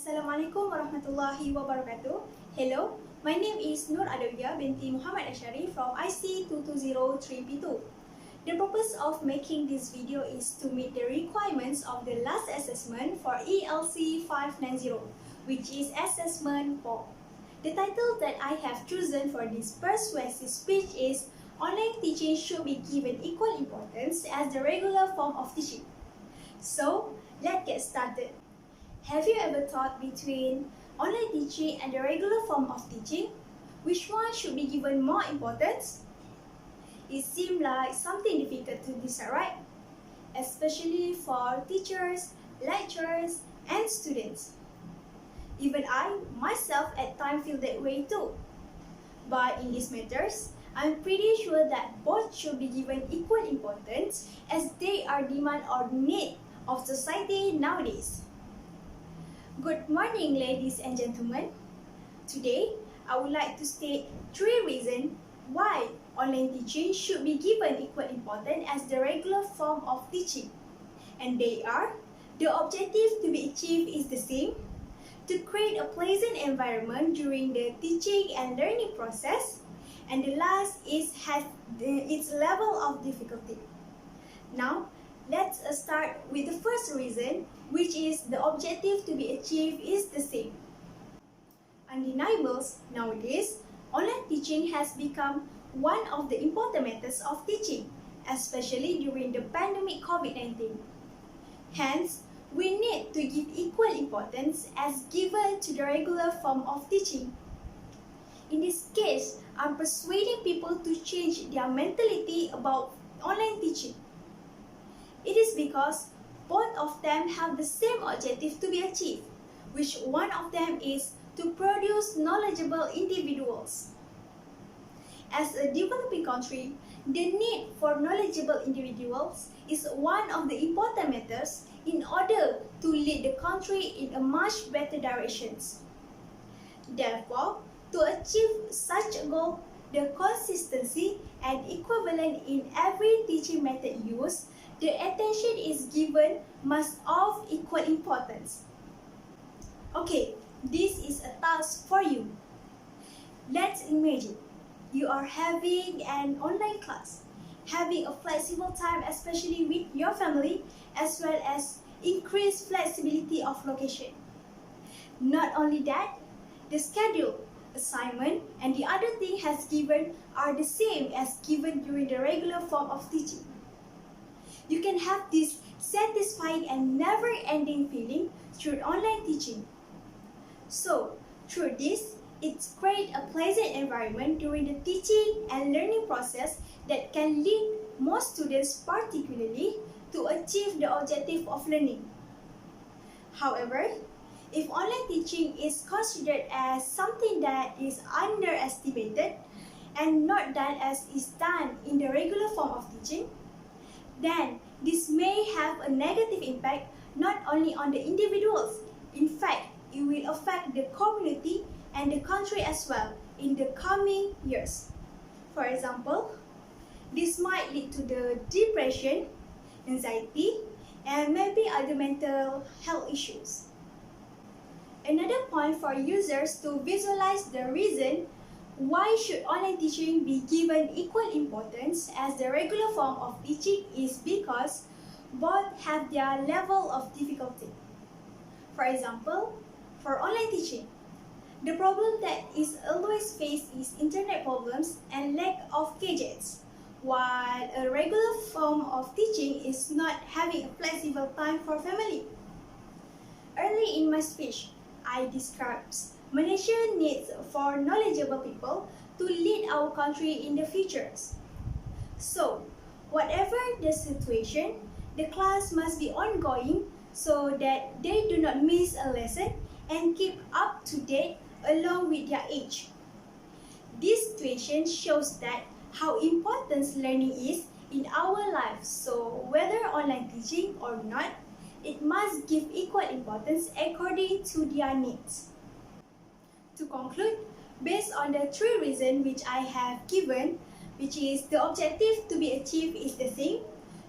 Assalamualaikum warahmatullahi wabarakatuh. Hello, my name is Nur Adawiyah binti Muhammad Ashari from IC 2203P2. The purpose of making this video is to meet the requirements of the last assessment for ELC 590, which is Assessment 4. The title that I have chosen for this persuasive speech is Online teaching should be given equal importance as the regular form of teaching. So, let's get started. Have you ever thought between online teaching and the regular form of teaching? Which one should be given more importance? It seems like something difficult to decide, right? Especially for teachers, lecturers, and students. Even I, myself, at times feel that way too. But in these matters, I'm pretty sure that both should be given equal importance as they are demand or need of society nowadays. Good morning, ladies and gentlemen. Today, I would like to state 3 reasons why online teaching should be given equal importance as the regular form of teaching. And they are, the objective to be achieved is the same, to create a pleasant environment during the teaching and learning process, and the last is its level of difficulty. Now, let's start with the first reason, which is the objective to be achieved is the same. Undeniable, nowadays, online teaching has become one of the important methods of teaching, especially during the pandemic COVID-19. Hence, we need to give equal importance as given to the regular form of teaching. In this case, I'm persuading people to change their mentality about online teaching. It is because both of them have the same objective to be achieved, which one of them is to produce knowledgeable individuals. As a developing country, the need for knowledgeable individuals is one of the important matters in order to lead the country in a much better directions. Therefore, to achieve such a goal, the consistency and equivalent in every teaching method used, the attention is given must of equal importance. Okay, this is a task for you. Let's imagine you are having an online class, having a flexible time especially with your family, as well as increased flexibility of location. Not only that, the schedule, assignment, and the other thing has given are the same as given during the regular form of teaching. You can have this satisfying and never-ending feeling through online teaching. So, through this, it creates a pleasant environment during the teaching and learning process that can lead most students particularly to achieve the objective of learning. However, if online teaching is considered as something that is underestimated and not done as is done in the regular form of teaching, then this may have a negative impact not only on the individuals. In fact, it will affect the community and the country as well in the coming years. For example, this might lead to the depression, anxiety, and maybe other mental health issues. Another point for users to visualize the reason why should online teaching be given equal importance as the regular form of teaching is because both have their level of difficulty. For example, for online teaching, the problem that is always faced is internet problems and lack of gadgets, while a regular form of teaching is not having a flexible time for family. Early in my speech, I described Malaysia's needs for knowledgeable people to lead our country in the future. So, whatever the situation, the class must be ongoing so that they do not miss a lesson and keep up to date along with their age. This situation shows that how important learning is in our lives, so whether online teaching or not, it must give equal importance according to their needs. To conclude, based on the 3 reasons which I have given, which is the objective to be achieved is the same,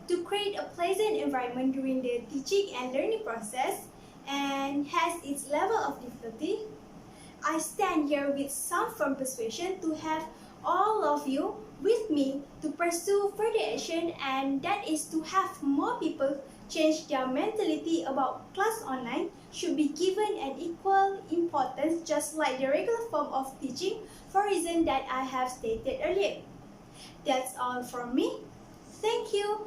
to create a pleasant environment during the teaching and learning process, and has its level of difficulty, I stand here with some firm persuasion to have all of you with me to pursue further action, and that is to have more people change their mentality about class online should be given an equal importance just like the regular form of teaching for reasons that I have stated earlier. That's all from me. Thank you.